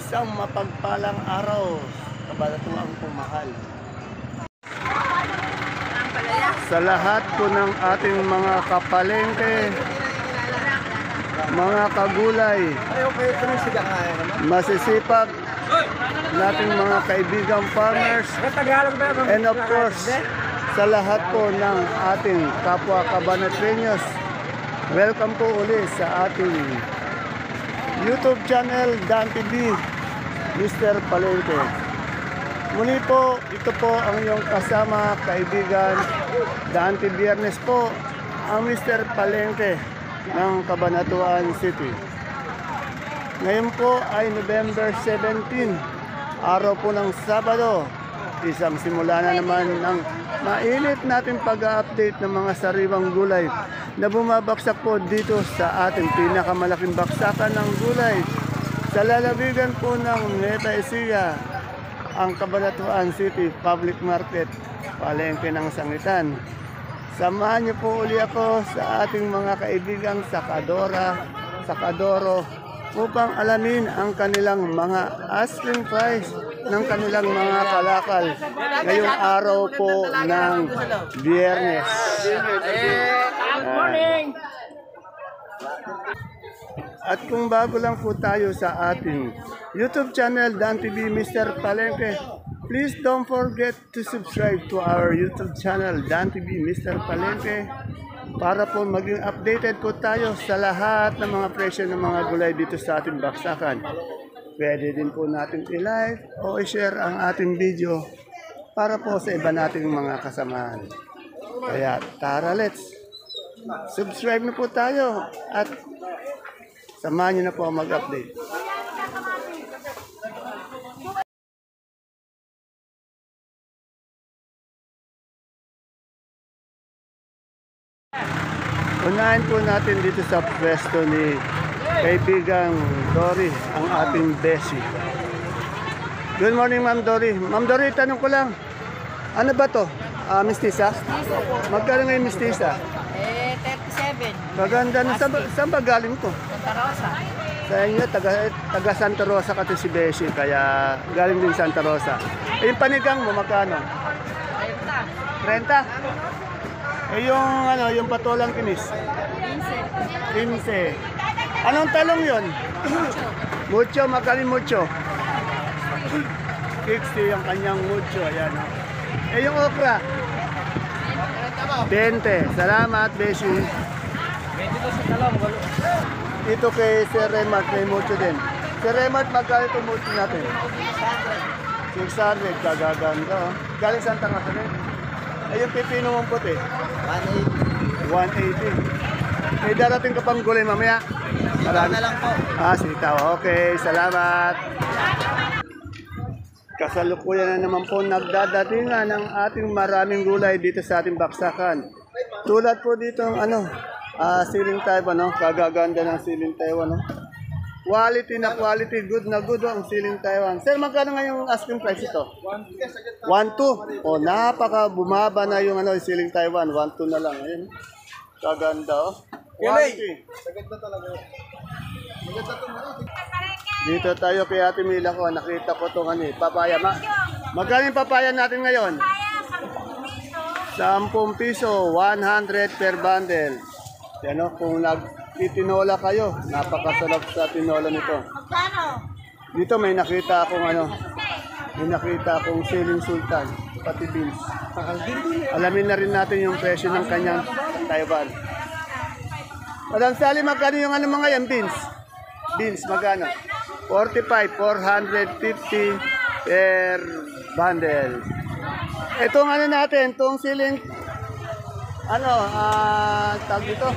Isang mapagpalang araw, kabalatuang pumahal. Sa lahat po ng ating mga kapalengke, mga kagulay, masisipag nating mga kaibigang farmers, and of course, sa lahat po ng ating kapwa Cabanatueños, welcome po uli sa ating YouTube channel, Dan TV, Mr. Palengke. Muli po, ito po ang iyong kasama, kaibigan, Dan TV Biyernes po, ang Mr. Palengke ng Cabanatuan City. Ngayon po ay November 17, araw po ng Sabado. Isang simula na naman ng mainit natin pag-update ng mga sariwang gulay na bumabaksak po dito sa ating pinakamalaking baksakan ng gulay sa lalawigan po ng Nueva Ecija, ang Cabanatuan City Public Market, palengke ng sangitan. Samahan niyo po uli ako sa ating mga kaibigang sakadoro upang alamin ang kanilang mga asking price ng kanilang mga kalakal ngayong araw po ng Biyernes. At kung bago lang po tayo sa ating YouTube channel, Dan TV Mr. Palengke, please don't forget to subscribe to our YouTube channel, Dan TV Mr. Palengke, para po maging updated po tayo sa lahat ng mga presyo ng mga gulay dito sa ating baksakan. Pwede din po natin i-like o i-share ang ating video para po sa iba nating mga kasamahan. Kaya tara, let's subscribe na po tayo at samahan nyo na po mag-update. Unahin po natin dito sa pwesto ni kaibigang Dory, ang ating Beshi. Good morning, Ma'am Dory. Ma'am Dory, tanong ko lang, ano ba to? Mistisa? Magkano ngayon mistisa? 37. Maganda. Saan ba galing to? Santa Rosa. Sa inyo, taga Santa Rosa kasi si Beshi, kaya galing din Santa Rosa. Eh, yung panigang mo, magkano? 30? 30? Eh, yung patolang kinis? 15. Anong talong yon? Mucho, magkano mucho? 60 yung kanyang mucho. Ayan. Eh, yung okra? 20. Salamat, Beshi. 22 sa talong. Ito kay Sir Remart, may mucho din. Sir Remart, magkano ito mucho natin? 600. Kagaganda. Galing Santa Rosa rin. Eh, yung pipino mong puti? 180. 180. May darating ka pang gulay mamaya? Sitaw na lang po. Sitaw. Okay, salamat. Kasalukuyan na naman po nagdadatingan ng ating maraming gulay dito sa ating baksakan. Tulad po dito ang siling Taiwan, no? Kagaganda ng siling Taiwan, no? Quality na quality, good na good ang siling Taiwan. Sir, magkano nga yung asking price ito? 1.2. Oh, napaka bumaba na yung siling Taiwan. 1.2 na lang. Ayun. Kaganda, oh. Quality. Saganda talaga. Dito tayo kay Ate Mila ko. Nakita ko itong papaya. Magkano yung papaya natin ngayon? 10 piso. 100 per bundle. Yan, kung nagtitinola kayo, napakasarap sa tinola nito. Dito may nakita akong siling sultan, pati beans. Alamin na rin natin yung presyo ng kanyang Taiwan. Madam Sally, magkano yung mga yan, beans? Beans, magkano? 45, 450 per bundle. Itong natin, itong siling, tag dito?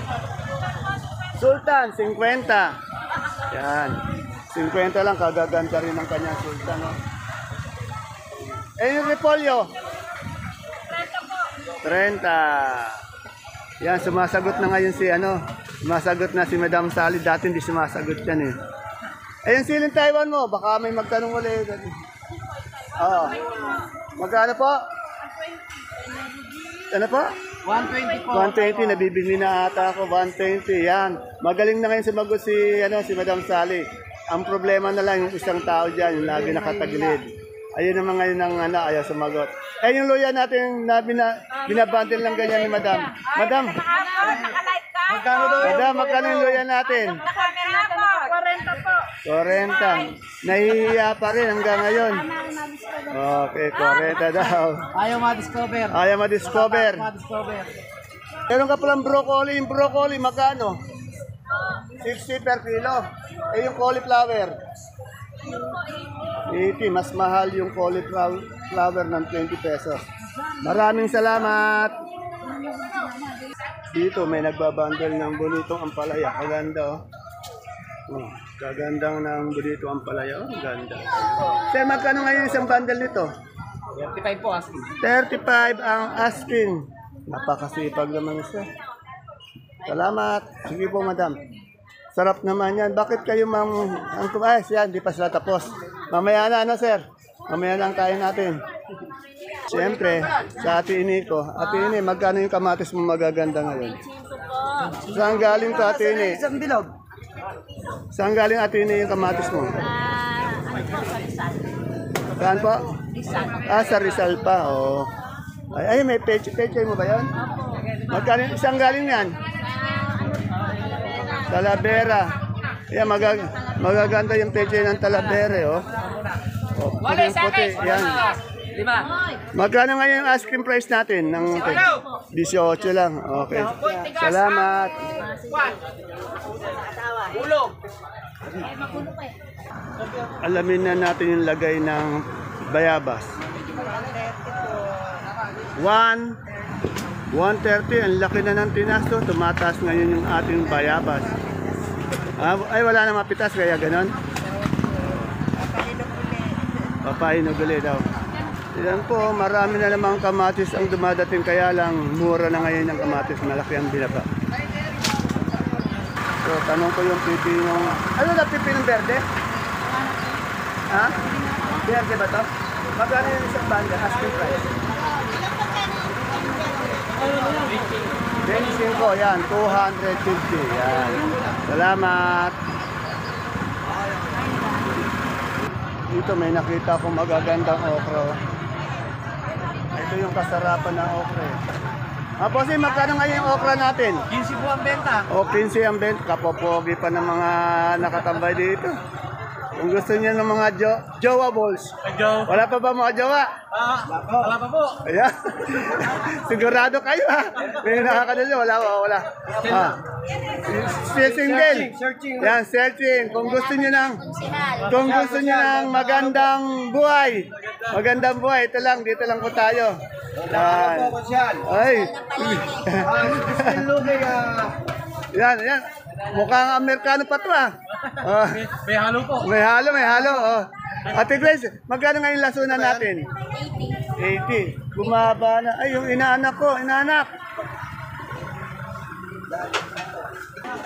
Sultan, 50. Yan. 50 lang, kagaganda rin ng kanyang sultan. No? Eh, yung repolyo? 30. Yan, sumasagot na ngayon sumasagot na si Madam Sally. Dati hindi sumasagot yan eh. Eh, yung siling Taiwan mo, baka may magtanong ulit. Oo. Magkano po? Ano po? 120 po. 120, nabibili na ata ako. 120, yan. Magaling na ngayon sumagot si Madam Sally. Ang problema na lang yung isang tao dyan, yung lagi nakatagilid. Ayun naman ngayon ang ayaw sumagot. Eh, yung luya natin na binabundle lang ganyan ni Madam. Madam, Madam, magkano yung luya natin? 40 po. 40. Nahihiya pa rin hanggang ngayon. Okay, 40 daw. Ayaw ma-discover. Ayaw ma-discover. Ma-discover. Meron ka palang broccoli. Yung broccoli, magkano? 60 per kilo. Eh, yung cauliflower? 80. Mas mahal yung cauliflower ng 20 pesos. Maraming salamat. Dito may nagbabundle ng bonitong ampalaya. Kaganda, oh. Oh, kagandang ng bonito ampalaya. Oh, ganda. Sir, magkano ngayon isang bundle nito? 35 po asking. 35 ang asking. Napakasipag naman siya. Salamat. Sige po, madam. Sarap naman yan. Bakit kayo ay, siya, hindi pa sila tapos. Mamaya na, ano, sir? Mamaya na ang kain natin. Siyempre, sa Ate Ini ko. Ate Ini, magkano yung kamatis mo magaganda ngayon? Saan galing to, Ate Ini? Isang bilog. Saan galing, Ate Ini, yung kamatis mo? Saan po? Ah, sa Rizal pa, oo. Ay, may peche mo ba yan? Magkano, isang galing yan? Talavera. Yan, magaganda yung peche ng Talavera, oh. Oh, puti, yan. Magkano ngayon yung ice cream price natin? 18 lang. Okay. Salamat. Alamin na natin yung lagay ng bayabas. 130. Ang laki na ng tinasto. Tumataas ngayon yung ating bayabas. Ay, wala na mapitas kaya ganon. Papahinuguli daw. Yan po, marami na namang kamatis ang dumadating, kaya lang mura na ngayon ang kamatis, malaki ang binaba. So, tanong ko yung pipinong, ano na pipinong berde? Ha? Berde ba to? Magkano yung isang banda? Asking price? 25, yan, 250, yan. Salamat. Dito may nakita akong magagandang okra. Ito yung kasarapan ng okra. Bossy, magkano ngayon yung okra natin? 15 po ang benta. O, 15 ang benta. Kapopogi pa ng mga nakatambay dito. Kung gusto niyo ng mga jowa balls. Wala pa ba mga jowa? Wala pa po. Ayan. Sigurado kayo, ha? May nakakadali. Wala. Still single. Yan, searching. Kung gusto niyo ng magandang buhay. Ito lang, dito lang po tayo. Yan. Ay. Yan. Mukhang Amerikano pa to, ah. May halo po. May halo. Oh. Ate Grace, magkano ngayon lasunan natin? 80. Bumaba na. Ay, yung inaanak.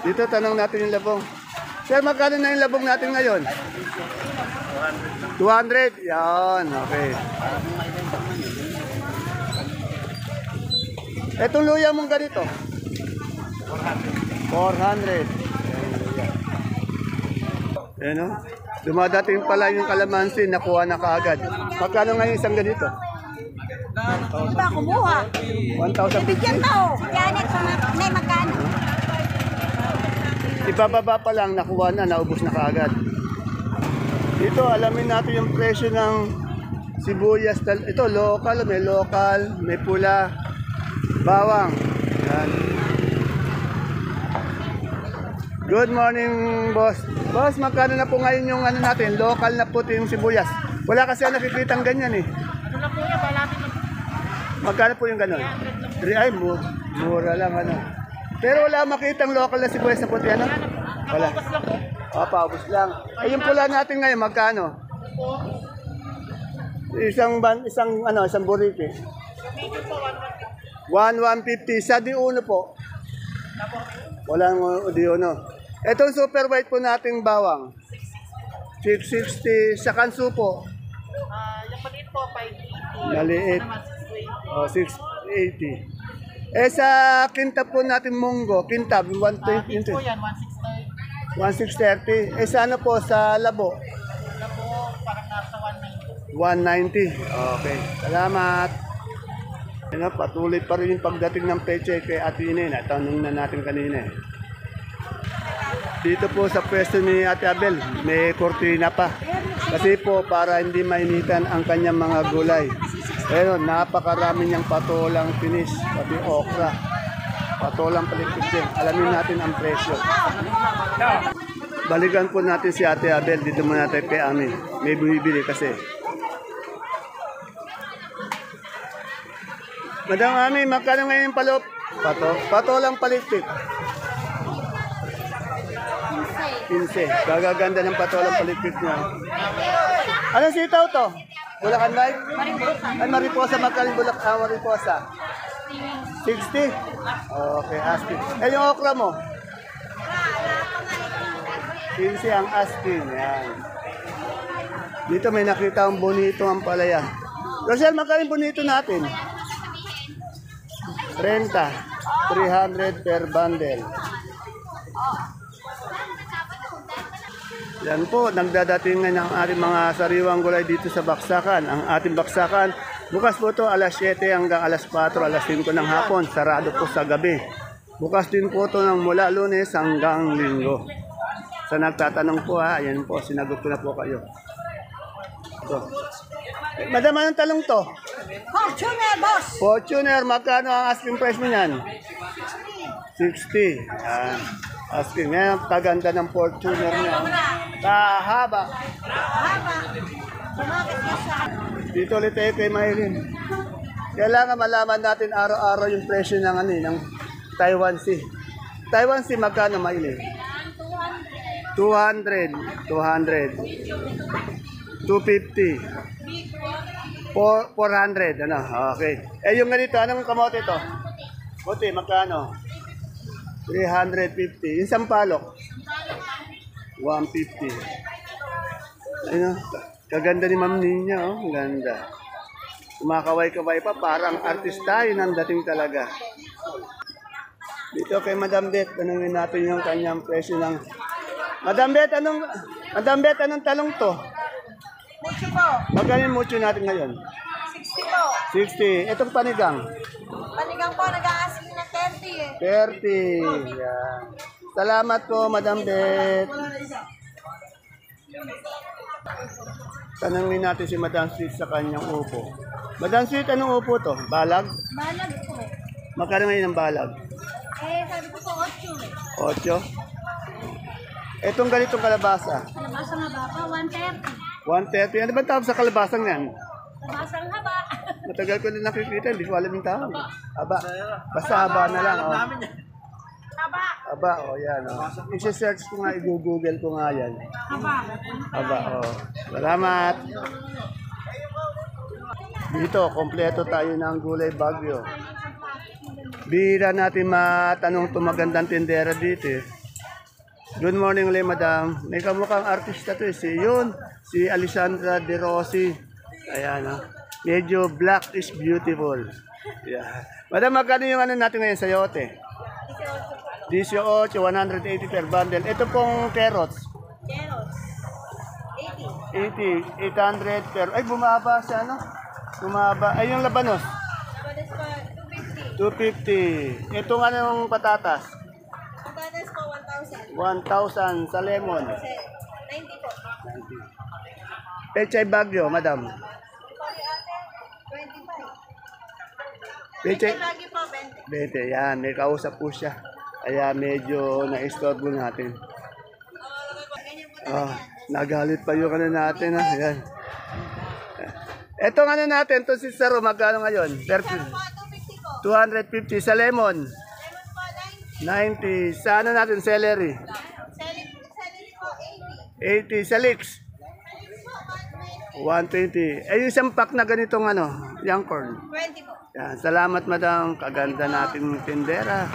Dito, tanong natin yung labong. Sir, magkano na yung labong natin ngayon? 200. Yan, okay. Etong luya mong ganito? 400. Ayan, o. Dumadating pala yung kalamansi, nakuha na kaagad. Magkano ngayon isang ganito? Hindi ba kumuha? 1,050. Bigyan mo. Janet, may magkano? Ibababa pa lang, nakuha na, naubos na kaagad. Dito, alamin natin yung presyo ng sibuyas. Ito, may pula, bawang. Yan. Good morning, boss. Boss, magkano na po ngayon yung natin, local na puti yung sibuyas? Wala kasi nakikita ng ganyan, eh. Ano lang po yan, malapit na. Magkano po yung ganon? 3 ay, mura lang, ano. Pero wala makitang local na sibuyas na puti, ano? Wala. Paubos lang. Ay, yung pula natin ngayon, magkano? Isang buriti. 150. Sa diuno po. Walang diuno. Itong super white po nating bawang. 660. Sa kanso po. Yung maliit po, 580. Maliit. O, 680. Sa kintab po natin munggo. Kintab, 120. Po yan, 165. 1,630. Eh, sa ano po, sa labo? Wala po, parang nasa 190. 190. Okay. Salamat. Ano, patuloy pa rin yung pagdating ng peche kay Ate Ine. Natanong na natin kanina. Dito po sa pwesto ni Ate Abel, may kortina pa. Kasi po para hindi mainitan ang kanyang mga gulay. Ayun, napakarami niyang patolang finish, pati okra. Patolang palikpik din. Alamin natin ang presyo. Balikan po natin si Ate Abel. Dito muna tayo kay Ami. May bumibili kasi. Madam Ami, magkano ngayon yung palop? Patolang palikpik. 15. Gagaganda ng patolang palikpik niya. Anong sitaw to? Bulacan Live? Ay, Mariposa. Magkano yung Mariposa? 60? Okay, asking. Eh, yung okra mo? 15 ang asking. Yan. Dito may nakita ang bonito ang palaya. Rosel, magkano yung bonito natin? 30. 300 per bundle. Yan po, nagdadatingan ang ating mga sariwang gulay dito sa Baksakan. Ang ating Baksakan, bukas po ito alas 7 hanggang alas 4, alas 5 ng hapon. Sarado po sa gabi. Bukas din po ito ng mula Lunes hanggang Linggo. Sa nagtatanong po ha, ayan po, sinagot ko na po kayo. Ito. Madam, anong talong to? Fortuner, boss! Fortuner, magkano ang asking price mo yan? 60. Yan. Asking. Ngayon, kaganda ng Fortuner niya. Kahaba. Haba. Sumakit ka sa... Dito ulit tayo kay Maylin. Kailangan malaman natin araw-araw yung presyo ng, ng Taiwan Sea. Taiwan Sea, magkano Maylin? 200. 250. 400. Ano? Okay. Eh, yung ganito, anong kamote ito? Buti, magkano? 350. Yung sampalok? 150. Ayun, kaganda ni Ma'am Ninya, oh. Ang ganda. Kumakaway-kaway pa, parang artista, yun ang dating talaga. Dito kay Madam Beth, tanungin natin yung kanyang presyo ng... Madam Beth, anong talong to? Mucho po. Magkano yung mucho natin ngayon? 60 po. 60. Itong panigang? Panigang po, nag-a-asking na 30 eh. 30. Yan. Salamat po, Madam Beth. Tanungin natin si Madam Sweet sa kanyang upo. Madam Sweet, anong upo to? Balag? Balag po. Magkano ngayon ang balag? Eh, sabi ko po 8 eh. 8? Itong ganitong kalabasa? Kalabasa nga ba pa? 130. 130. Ano ba tawag sa kalabasang yan? Kalabasang haba. Matagal ko na nakikita, hindi ko alam yung tawag. Haba. Basta haba na lang. Oh. Haba. Haba, oh yan. Oh. I-search ko nga, i-google ko nga yan. Haba. Haba, oh. Salamat. Dito, kompleto tayo ng gulay bagyo. Bihira natin matanong itong magandang tindera dito eh. Good morning ulit, madam. May kamukhang artista to eh. Si Alessandra De Rossi. Ayan, oh. Medyo black is beautiful. Yeah. Madam, magkano yung ano natin ngayon sa yote? 18, 180 per bundle. Ito pong carrots. Carrots. 80, 800 per... Ay, bumaba siya, no? Bumaba. Ay, yung labanos. Patatas po, 250. 250. Itong anong patatas? Patatas po, 1,000. 1,000 sa lemon. 90 po. 90. Pechay Bagyo, madam. Pari ate, 25. Pechay Lagi po, 20. 20. Yan, may kausap po siya. Kaya medyo na-istorbo natin. Nagalit pa yung ano natin. Ha? Yan. Etong ano natin, to si Saro, magkano ngayon? Po, 250 po. 250 sa lemon. Lemon po, 90. 90. Sa ano natin, celery. Celery po, 80 80. sa leeks. Malinis po, 120. Eh, yung isang pack na ganitong ano, young corn. 20 po. Yan, salamat madam. Kaganda natin tindera.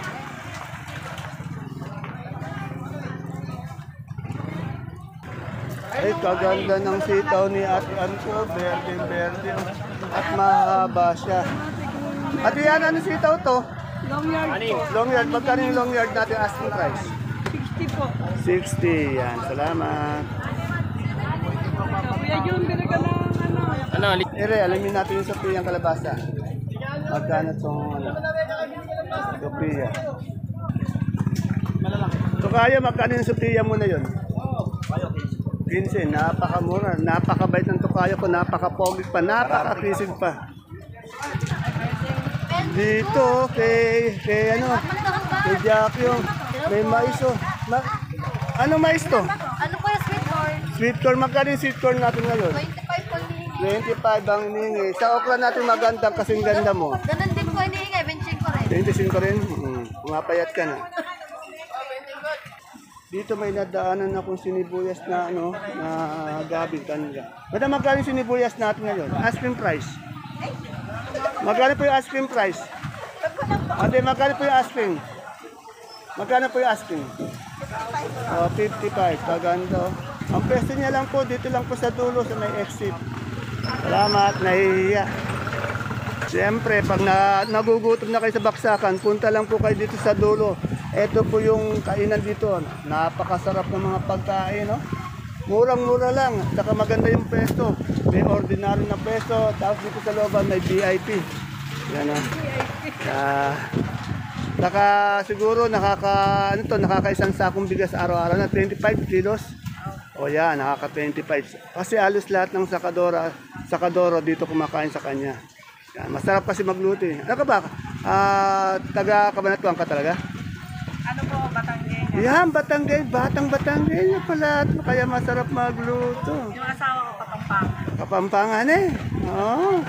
Ay, kaganda ng sitaw ni Ate Anko. Berde. At mahaba siya. Ate yan, ano sitaw to? Long yard po. Long yard. Magkano yung long yard natin asking price? 60 po. 60. Yan, salamat. Kuya Jun, binaga ng ano. Ere, alamin natin yung Sophia kalabasa. Magkano itong Sophia? So kaya magkano yung Sophia mo na yun? 15, napakamura. Napakabait ng tukayo ko, napakapogi pa, napakakisig pa. Dito, kay ano, kay Jackie yung may mais oh. Anong mais to? Ano po yung sweet corn? Sweet corn, magkano yung sweet corn natin ngayon? 25 po hinihingi. 25 ang hinihingi. Sa okra natin maganda kasing ganda mo. Ganun din po hinihingi, 25 ko rin. 25 rin? Pumapayat ka na. Dito may nadaanan akong sinibuyas na ano, na gabi kanila. Madam, magkano yung sinibuyas natin ngayon? Asking price. Magkano po yung asking price? Ate, magkano po yung asking? Magkano po yung asking? Oh, 55. Kaganda. Ang pwesto niya lang po, dito lang po sa dulo sa may exit. Salamat, nahihiya. Siyempre, pag nagugutom na kayo sa baksakan, punta lang po kayo dito sa dulo. Ito po yung kainan dito. Napakasarap ng mga pagkain, no? Murang-mura lang. Saka maganda yung pwesto. May ordinary na pwesto. Tapos dito sa looban may VIP. Yan, no? Saka siguro nakakaisang sakong bigas araw-araw na 25 kilos. O yan, nakaka-25. Kasi halos lahat ng sakadoro dito kumakain sa kanya. Yan, masarap kasi magluto eh. Ano ka ba? Taga Cabanatuan ka talaga? Ano po, Batanggay. Yan, Batanggay. Batang-Batanggay na pala. Kaya masarap magluto. Yung asawa ko, Kapampangan. Kapampangan eh. Oo.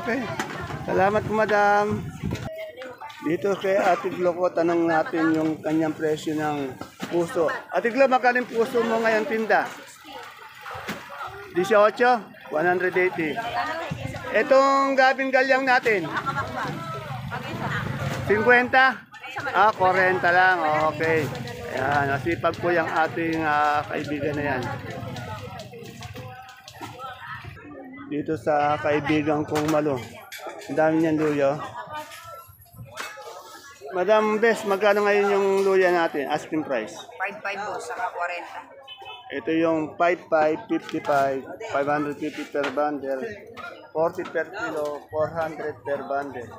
Okay. Salamat po, madam. Dito kay Ate Glo ko, tanong natin yung kanyang presyo ng puso. Ate Glo, magkano yung puso mo ngayon tinda? 18? 180. Itong gabing galyang natin? 50? 40 lang. Okay. Ayan, nasipag po yung ating kaibigan na yan. Dito sa kaibigan kong Malo. Ang dami niyan luyo. Madam Bes, magkano ngayon yung luya natin? Asking price. 5-5 po, saka 40. Ito yung 55, 55, 550 per bundle, 40 per kilo, 400 per bundle.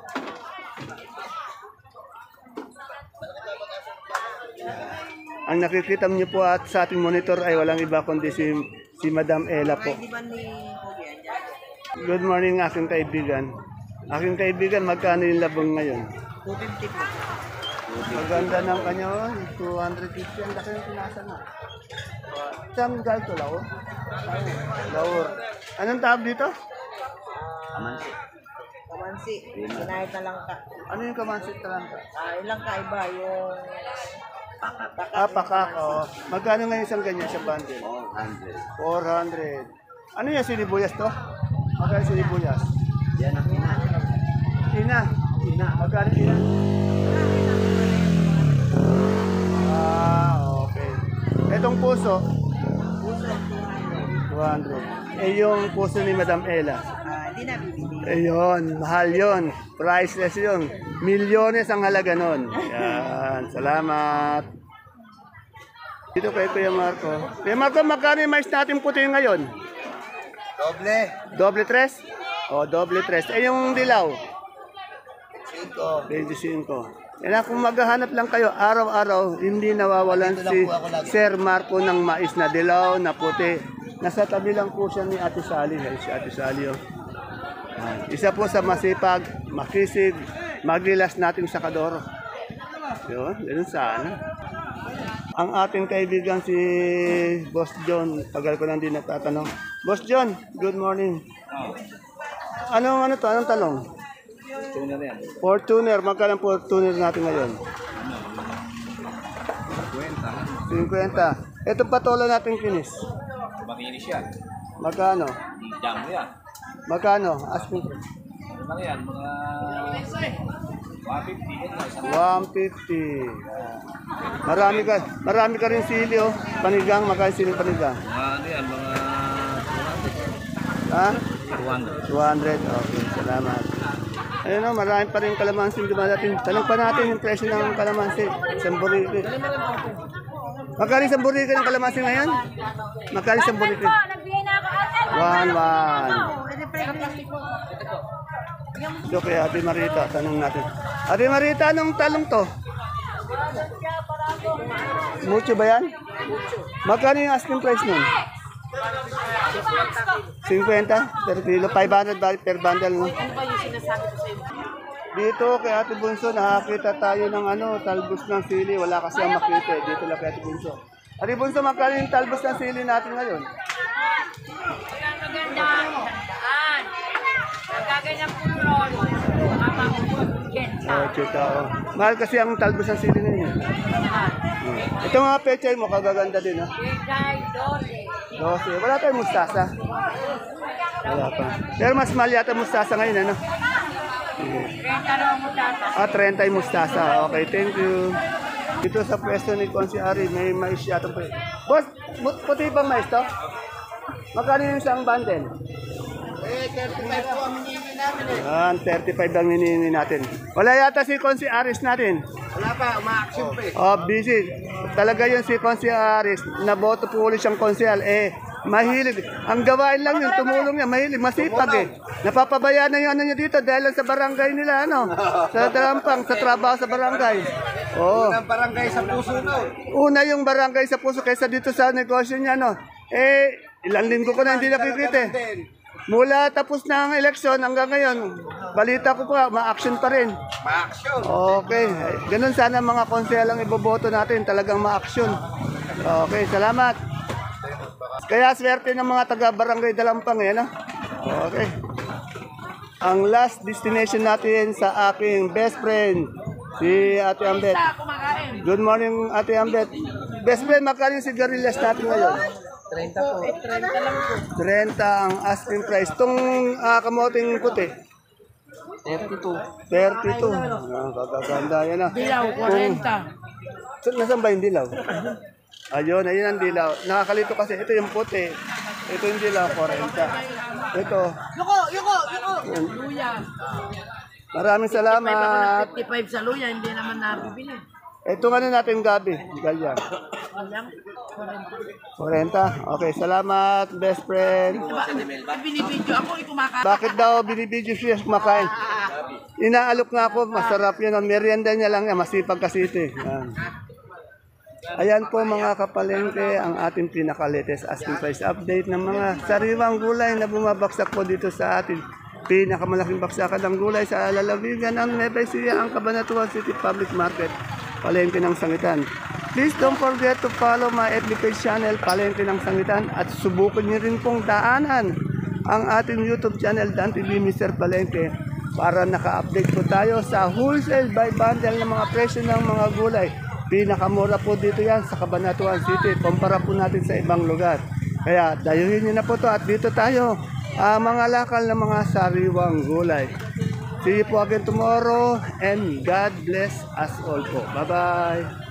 Ang nakikita niyo po at sa ating monitor ay walang iba kundi si Madam Ella po. Good morning aking kaibigan. Aking kaibigan, magkano yung labong ngayon? 250 po. Maganda ng kanya, 250 ang laki yung pinasa na. Saan galing to, Laur? Laur. Anong tawag dito? Kamansi. Sinahit na lang ka. Ano yung kamansit talangka? Ilang kaiba yung... Pakak, oh. Magkano ngayon isang ganyan sa bundle? 400. Ano yung sinibuyas to? Magkano sinibuyas? Yan ang ina. Ina. Magkano ina? Okay. Etong puso? 200. Eh yung puso ni Madam Ella? Hindi na bibili. Ayun, mahal yun. Priceless yun. Milyones ang halaga nun. Yan, salamat. Dito kay Kuya Marco. Kuya Marco, magkano yung mais natin puti ngayon? Doble. Doble tres? O, doble tres. Eh, yung dilaw? 5. 25. Yan, kung maghahanap lang kayo, araw-araw, hindi nawawalan Dito lang si po ako lagi. Sir Marco ng mais na dilaw, na puti. Nasa tabi lang po siya ni Ate Sally. Si Ate Sally, oh. Isa po sa masipag, makisig, maglilas natin sa Kadoro. Yun, ganun sana. Ang ating kaibigan si Boss John, tagal ko lang din natatanong. Boss John, good morning. Anong talong? Tuner yan. Fortuner, magkano ang Fortuner natin ngayon? 50. Ito patola natin kinis. Makinis yan. Magkano? Jam mo yan. Magkano? Asking price. Ano lang yan? Mga 150. 150. Marami ka rin sili, oh. Panigang, magkano sili panigang? Mga ano yan? Mga Ha? 200. 200. Okay, salamat. Ayun, oh, marami pa rin kalamansi dumadating. Tanong pa natin yung presyo ng kalamansi. Isang burrito. Magkano isang burrito ng kalamansi ngayon? Magkano isang burrito? Nagbigay na ako. 1-1. So kaya Ate Marita, tanong natin. Ate Marita, anong talong to? Mucho ba yan? Magkano yung asking price nun? 50 per kilo, 500 per bundle, no? Dito kay Ate Bunso, nakakita tayo ng talbos ng sili. Wala kasi ang makita. Dito lang kay Ate Bunso. Ate Bunso, magkano yung talbos ng sili natin ngayon? Mahal kasi ang talbos ng sili ngayon. Ito mga pechay mo, kagaganda din, ha? 12. Wala tayong mustasa. Wala pa. Pero mas mahal yata mustasa ngayon, ano? 30 yung mustasa. Okay, thank you. Dito sa pwesto ni Consi Ari, may mais yata pa. Boss, puti pa mais to? Magkano yung isang bundle? 35 po ang minini natin 35 ang minini natin. Wala yata si Consi Aris natin. Wala pa, ma-action pa eh. Oh, busy. Talaga yun si Consi Aris. Naboto po ulit siyang konsyal. Mahilig. Ang gawain lang yun, tumulong niya. Mahilig, masipag eh. Napapabayaan na yung niya dito dahil lang sa barangay nila, Sa Dalampang, sa trabaho sa barangay. Oh. Unang barangay sa puso no. Una yung barangay sa puso kaysa dito sa negosyo niya, ilang linggo ko na hindi nakikita eh. Mula tapos na ang eleksyon hanggang ngayon, balita ko pa, ma-action pa rin. Ma-action. Okay. Ganun sana mga konselang iboboto natin, talagang ma-action. Okay, salamat. Kaya swerte ng mga taga-barangay Dalampang, Okay. Ang last destination natin sa aking best friend, si Ate Ambet. Good morning, Ate Ambet. Best friend, magkano yung sigarilyas natin ngayon? 30 po. 30 lang po. 30 ang asking price. Itong kamoting puti? 32. 32. Kagaganda yan na. Dilaw, 40. Nasaan ba yung dilaw? Ayun ang dilaw. Nakakalito kasi ito yung puti. Ito yung dilaw, 40. Ito. Yuko! Luya. Maraming salamat. 55 sa luya, hindi naman nabibili. Ito natin gabi. Galya. 40. Okay, salamat, best friend. Binibidyo ako, kumakain. Bakit daw binibidyo siya kumakain? Inaalok nga ako, masarap yan. Ang merienda niya lang yan, masipag kasi ito eh. Ayan po mga kapalengke, ang ating pinaka-latest asking price update ng mga sariwang gulay na bumabaksak po dito sa atin. Pinakamalaking baksakan ng gulay sa lalawigan ng Nueva Ecija, ang Cabanatuan City Public Market, Palengke ng Sangitan. Please don't forget to follow my FB page channel, Palengke ng Sangitan, at subukan niyo rin pong daanan ang ating YouTube channel, Dan TV Mr. Palengke, para naka-update po tayo sa wholesale by bundle ng mga presyo ng mga gulay. Pinakamura po dito yan sa Cabanatuan City, kumpara po natin sa ibang lugar. Kaya dayuhin niyo na po to at dito tayo mga lakal ng mga sariwang gulay. See you po again tomorrow and God bless us all po. Bye-bye!